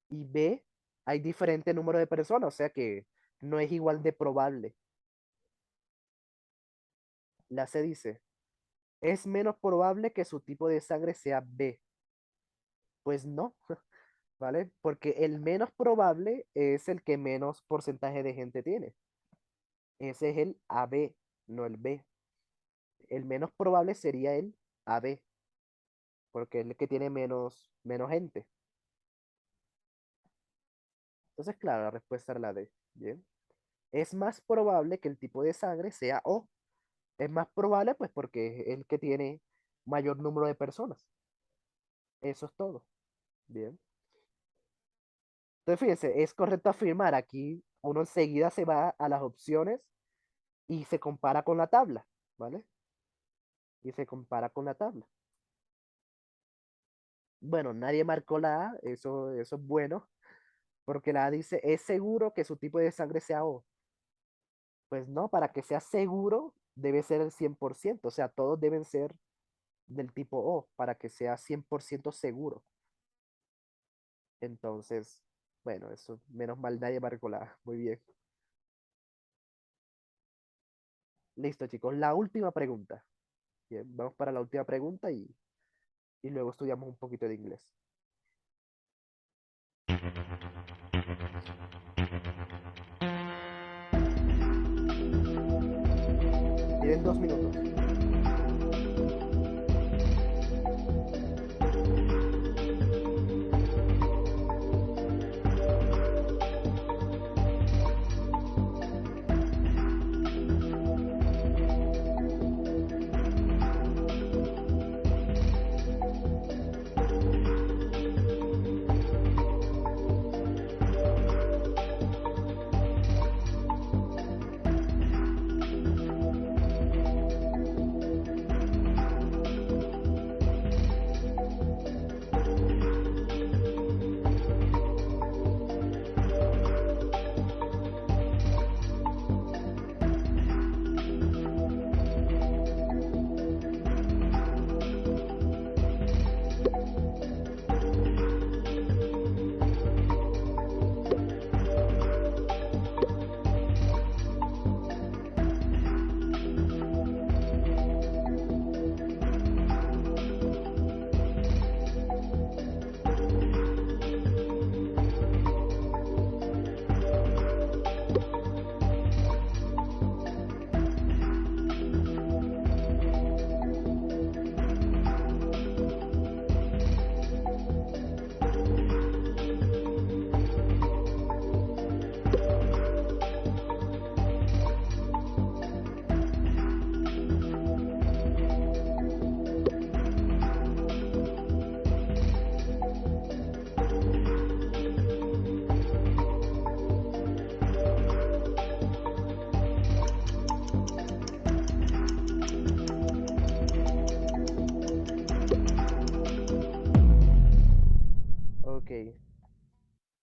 y B hay diferente número de personas, o sea que no es igual de probable. La C dice, es menos probable que su tipo de sangre sea B. Pues no, ¿vale? Porque el menos probable es el que menos porcentaje de gente tiene. Ese es el AB, no el B. El menos probable sería el AB, porque es el que tiene menos gente. Entonces, claro, la respuesta era la D. Bien. Es más probable que el tipo de sangre sea O. Es más probable, pues, porque es el que tiene mayor número de personas. Eso es todo. Bien. Entonces, fíjense, es correcto afirmar aquí, uno enseguida se va a las opciones y se compara con la tabla, ¿vale? Y se compara con la tabla. Bueno, nadie marcó la A, eso es bueno, porque la A dice, es seguro que su tipo de sangre sea O. Pues no, para que sea seguro debe ser el 100%, o sea, todos deben ser del tipo O para que sea 100% seguro. Entonces, bueno, eso, menos mal nadie marcó la A. Muy bien. Listo, chicos, la última pregunta. Bien, vamos para la última pregunta y luego estudiamos un poquito de inglés. Tienen 2 minutos.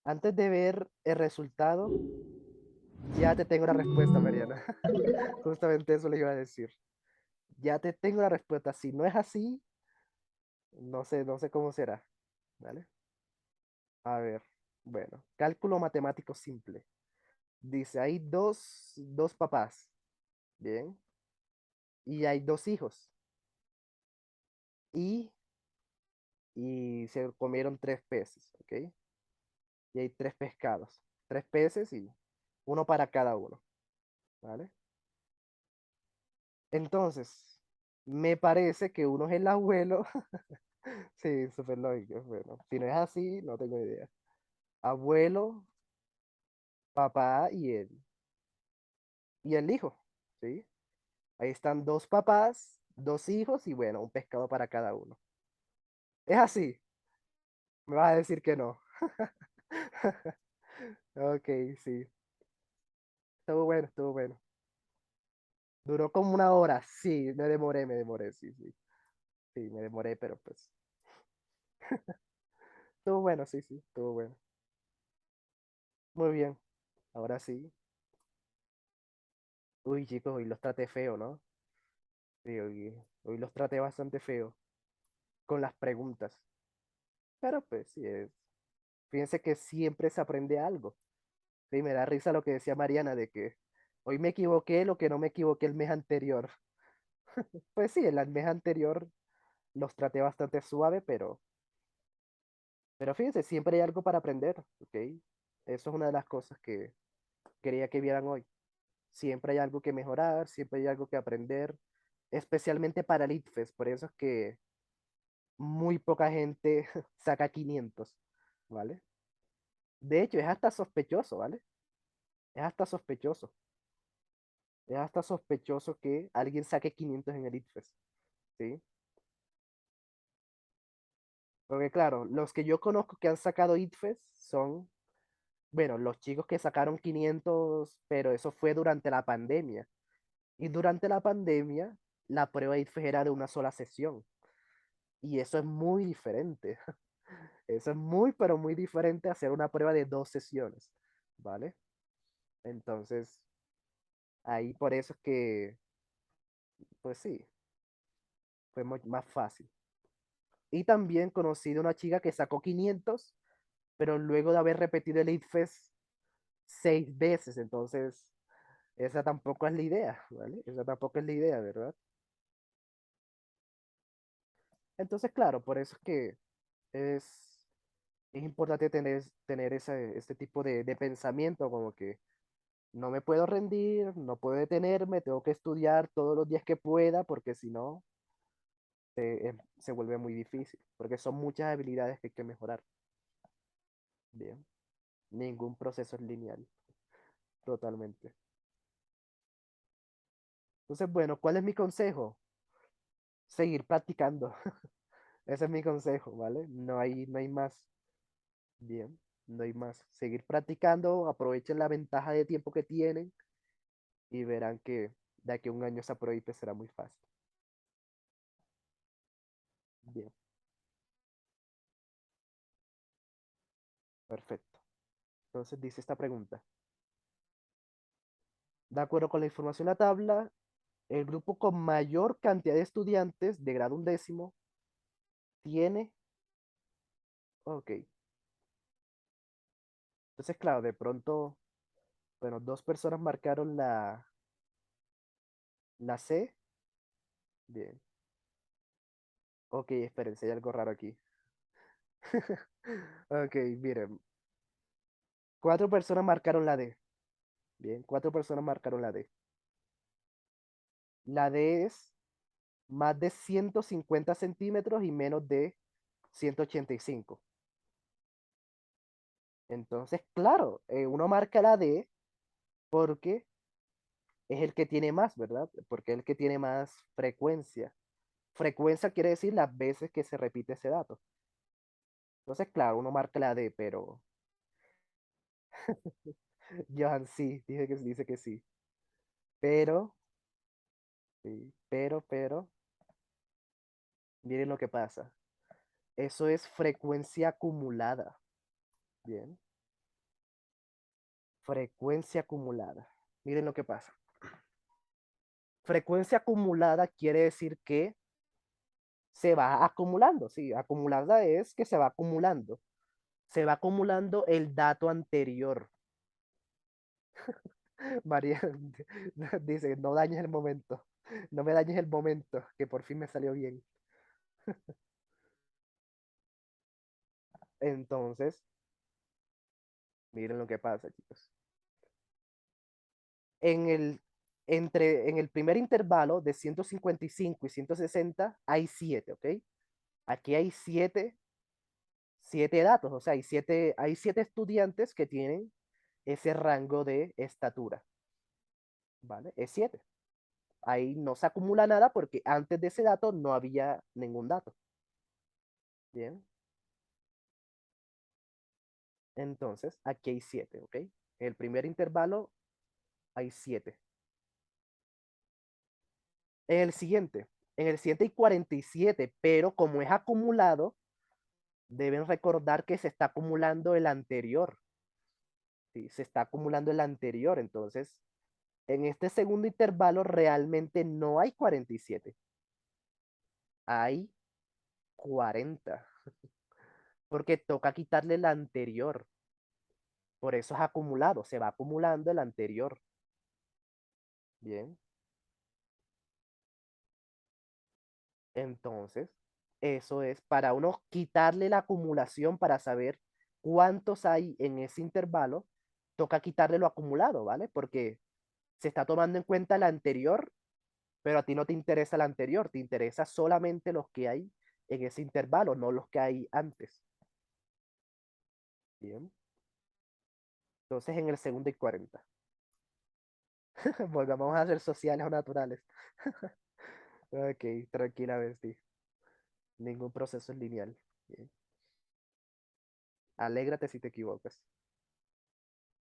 Antes de ver el resultado, ya te tengo la respuesta, Mariana. Justamente eso le iba a decir. Ya te tengo la respuesta. Si no es así, no sé cómo será. ¿Vale? A ver, bueno, cálculo matemático simple. Dice, hay dos papás, bien, y hay dos hijos, y, y se comieron tres peces, ¿ok? Y hay tres pescados, tres peces y uno para cada uno, ¿vale? Entonces, me parece que uno es el abuelo. Sí, súper lógico. Bueno, si no es así, no tengo idea. Abuelo, papá y el hijo, ¿sí? Ahí están dos papás, dos hijos y bueno, un pescado para cada uno. Es así, me vas a decir que no. Ok, sí. Estuvo bueno, estuvo bueno. Duró como una hora, sí, me demoré, sí, sí. Sí, me demoré, pero pues. Estuvo bueno, sí, sí, estuvo bueno. Muy bien, ahora sí. Uy, chicos, hoy los traté feo, ¿no? Sí, hoy los traté bastante feo con las preguntas. Pero pues sí, fíjense que siempre se aprende algo. Sí, me da risa lo que decía Mariana de que hoy me equivoqué lo que no me equivoqué el mes anterior. Pues sí, el mes anterior los traté bastante suave, pero fíjense, siempre hay algo para aprender, ¿ok? Eso es una de las cosas que quería que vieran hoy. Siempre hay algo que mejorar, siempre hay algo que aprender, especialmente para el ITFES. Por eso es que muy poca gente saca 500, ¿vale? De hecho, es hasta sospechoso, ¿vale? Es hasta sospechoso. Es hasta sospechoso que alguien saque 500 en el ITFES, ¿sí? Porque claro, los que yo conozco que han sacado ITFES son, bueno, los chicos que sacaron 500, pero eso fue durante la pandemia. Y durante la pandemia, la prueba ITFES era de una sola sesión. Y eso es muy diferente. Eso es muy, pero muy diferente a hacer una prueba de dos sesiones, ¿vale? Entonces, ahí por eso es que, pues sí, fue más fácil. Y también conocí de una chica que sacó 500, pero luego de haber repetido el ITFES 6 veces, entonces esa tampoco es la idea, ¿vale? Esa tampoco es la idea, ¿verdad? Entonces, claro, por eso es que es, es importante tener este tipo de pensamiento, como que no me puedo rendir, no puedo detenerme, tengo que estudiar todos los días que pueda, porque si no, se vuelve muy difícil, porque son muchas habilidades que hay que mejorar. Bien, ningún proceso es lineal, totalmente. Entonces, bueno, ¿cuál es mi consejo? Seguir practicando. Ese es mi consejo, ¿vale? No hay más. Bien, no hay más. Seguir practicando, aprovechen la ventaja de tiempo que tienen y verán que de aquí a un año esa prueba será muy fácil. Bien, perfecto. Entonces dice esta pregunta. De acuerdo con la información de la tabla, el grupo con mayor cantidad de estudiantes de grado undécimo tiene... Ok. Entonces, claro, de pronto, bueno, dos personas marcaron la C. Bien. Ok, espérense, hay algo raro aquí. Ok, miren. Cuatro personas marcaron la D. Bien, cuatro personas marcaron la D. La D es más de 150 centímetros y menos de 185. Entonces, claro, uno marca la D porque es el que tiene más, ¿verdad? Porque es el que tiene más frecuencia. Frecuencia quiere decir las veces que se repite ese dato. Entonces, claro, uno marca la D, pero Johan sí, dice que sí. Pero, sí, pero, miren lo que pasa. Eso es frecuencia acumulada. Bien. Frecuencia acumulada. Miren lo que pasa. Frecuencia acumulada quiere decir que se va acumulando, sí, acumulada es que se va acumulando. Se va acumulando el dato anterior. María dice, no dañes el momento, no me dañes el momento, que por fin me salió bien. Entonces, miren lo que pasa, chicos. En el, en el primer intervalo de 155 y 160 hay 7, ¿ok? Aquí hay 7 datos, o sea, hay siete estudiantes que tienen ese rango de estatura, ¿vale? Es 7. Ahí no se acumula nada porque antes de ese dato no había ningún dato. Bien, entonces aquí hay 7, ¿ok? En el primer intervalo hay 7. En el siguiente hay 47, pero como es acumulado, deben recordar que se está acumulando el anterior. ¿Sí? Se está acumulando el anterior, entonces en este segundo intervalo realmente no hay 47, hay 40, porque toca quitarle el anterior. Por eso es acumulado, se va acumulando el anterior. Bien, entonces eso es para uno quitarle la acumulación para saber cuántos hay en ese intervalo, toca quitarle lo acumulado, ¿vale? Porque se está tomando en cuenta el anterior, pero a ti no te interesa el anterior, te interesa solamente los que hay en ese intervalo, no los que hay antes. Bien, entonces en el segundo y 40. Volvamos a ser sociales o naturales. Ok, tranquila, Bestie. Ningún proceso es lineal. Bien. Alégrate si te equivocas.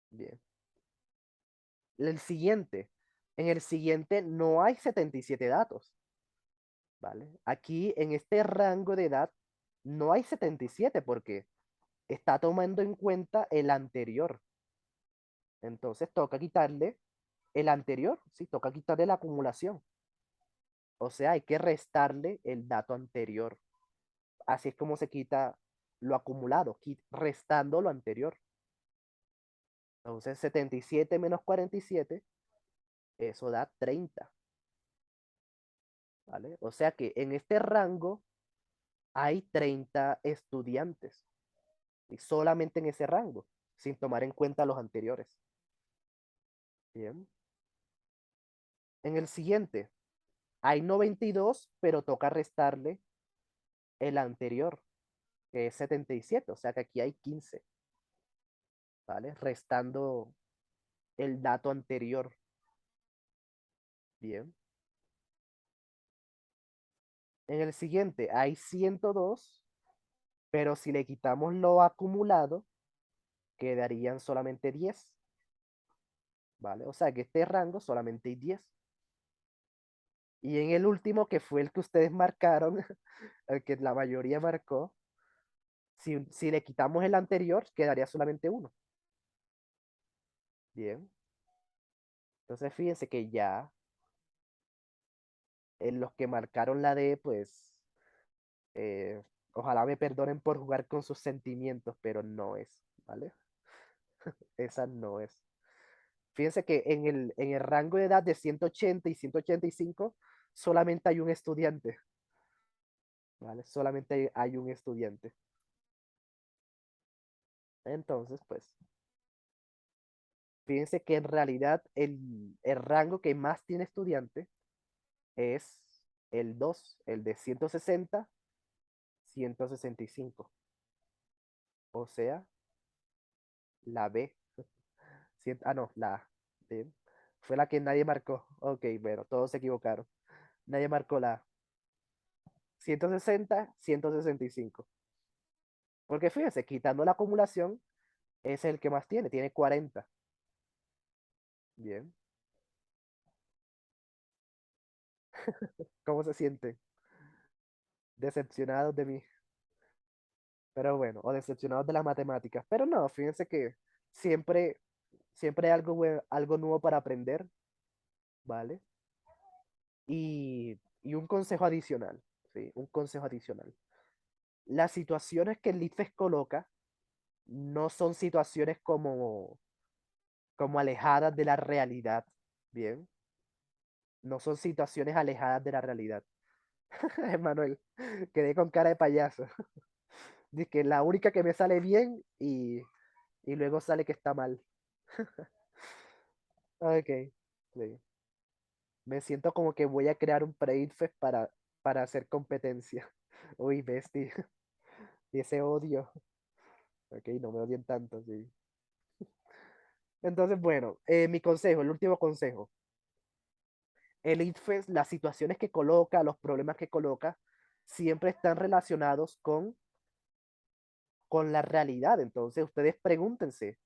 Bien. En el siguiente no hay 77 datos, ¿vale? Aquí en este rango de edad no hay 77 porque está tomando en cuenta el anterior. Entonces toca quitarle el anterior, sí, toca quitarle la acumulación. O sea, hay que restarle el dato anterior. Así es como se quita lo acumulado, restando lo anterior. Entonces, 77 menos 47, eso da 30, ¿vale? O sea que en este rango hay 30 estudiantes, y solamente en ese rango, sin tomar en cuenta los anteriores. Bien. En el siguiente, hay 92, pero toca restarle el anterior, que es 77, o sea que aquí hay 15, ¿vale? Restando el dato anterior. Bien. En el siguiente hay 102, pero si le quitamos lo acumulado, quedarían solamente 10, ¿vale? O sea que este rango solamente hay 10. Y en el último, que fue el que ustedes marcaron, el que la mayoría marcó, si le quitamos el anterior, quedaría solamente uno. Bien. Entonces fíjense que ya en los que marcaron la D, pues eh, ojalá me perdonen por jugar con sus sentimientos, pero no es, ¿vale? Esa no es. Fíjense que en el rango de edad de 180 y 185 solamente hay un estudiante, ¿vale? Solamente hay un estudiante. Entonces, pues, fíjense que en realidad el rango que más tiene estudiante es el 2, el de 160, 165. O sea, la B. No, la A. Bien. Fue la que nadie marcó. Ok, bueno, todos se equivocaron. Nadie marcó la A. 160, 165. Porque fíjense, quitando la acumulación, es el que más tiene 40. Bien. ¿Cómo se sienten? Decepcionados de mí. Pero bueno, o decepcionados de las matemáticas. Pero no, fíjense que siempre, siempre hay algo, algo nuevo para aprender, ¿vale? Y un consejo adicional, ¿sí? Un consejo adicional. Las situaciones que el ICFES coloca no son situaciones como alejadas de la realidad, ¿bien? No son situaciones alejadas de la realidad. Manuel, quedé con cara de payaso. Dice que la única que me sale bien y luego sale que está mal. Ok, sí. Me siento como que voy a crear un pre para hacer competencia. Uy, bestia. Y ese odio. Ok, no me odien tanto, sí. Entonces, bueno, mi consejo, el último consejo. El ITFES, las situaciones que coloca, los problemas que coloca, siempre están relacionados con la realidad. Entonces, ustedes pregúntense,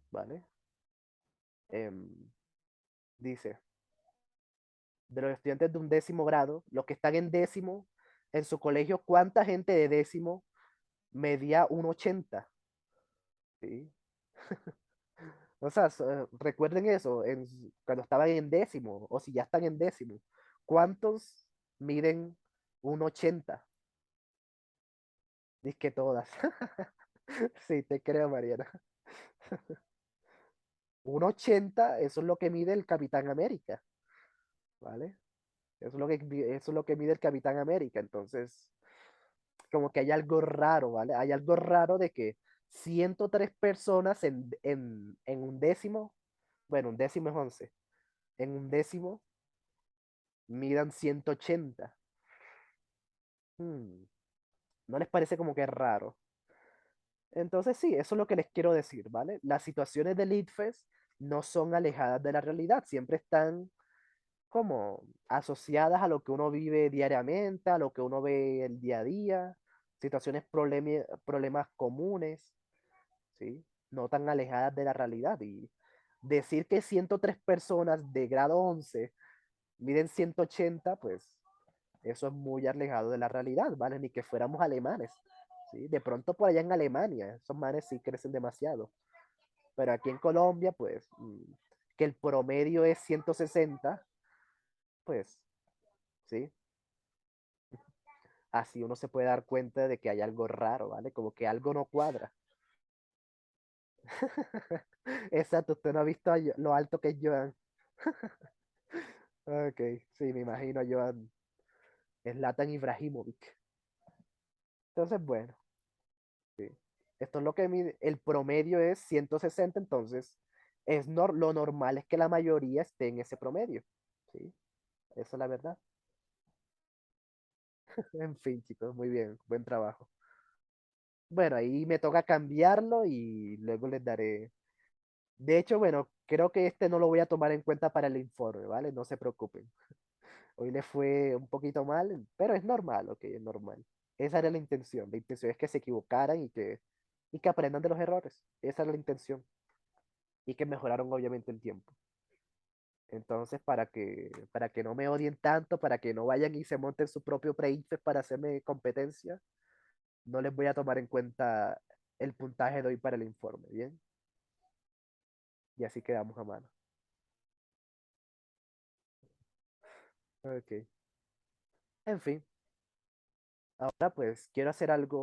¿vale? Em, dice, de los estudiantes de un décimo grado, los que están en décimo, en su colegio, ¿cuánta gente de décimo medía 1,80? ¿Sí? O sea, recuerden eso, cuando estaban en décimo, o si ya están en décimo, ¿cuántos miden 1,80? Dice que todas. Sí, te creo, Mariana. 1,80, eso es lo que mide el Capitán América, ¿vale? Eso es lo que mide el Capitán América. Entonces, como que hay algo raro, ¿vale? Hay algo raro de que 103 personas en un décimo, bueno, un décimo es 11, en un décimo midan 180. Hmm, ¿No les parece como que es raro? Entonces sí, eso es lo que les quiero decir, ¿vale? Las situaciones del ITFES no son alejadas de la realidad, siempre están como asociadas a lo que uno vive diariamente, a lo que uno ve el día a día, situaciones, problemas comunes, ¿sí? No tan alejadas de la realidad. Y decir que 103 personas de grado 11 miden 180, pues eso es muy alejado de la realidad, ¿vale? Ni que fuéramos alemanes, ¿sí? De pronto por allá en Alemania, esos manes sí crecen demasiado. Pero aquí en Colombia, pues, que el promedio es 160, pues, ¿sí? Así uno se puede dar cuenta de que hay algo raro, ¿vale? Como que algo no cuadra. Exacto, usted no ha visto lo alto que es Joan. Ok, sí, me imagino a Joan. Es Zlatan Ibrahimovic. Entonces, bueno, sí. Esto es lo que mide. El promedio es 160, entonces lo normal es que la mayoría esté en ese promedio. Sí, esa es la verdad. En fin, chicos, muy bien, buen trabajo. Bueno, ahí me toca cambiarlo y luego les daré. De hecho, bueno, creo que este no lo voy a tomar en cuenta para el informe, ¿vale? No se preocupen. Hoy le fue un poquito mal, pero es normal, ok, es normal. Esa era la intención. La intención es que se equivocaran y que aprendan de los errores. Esa era la intención. Y que mejoraron obviamente el tiempo. Entonces, para que no me odien tanto, para que no vayan y se monten su propio pre para hacerme competencia, no les voy a tomar en cuenta el puntaje de hoy para el informe, ¿bien? Y así quedamos a mano. Ok. En fin, ahora pues quiero hacer algo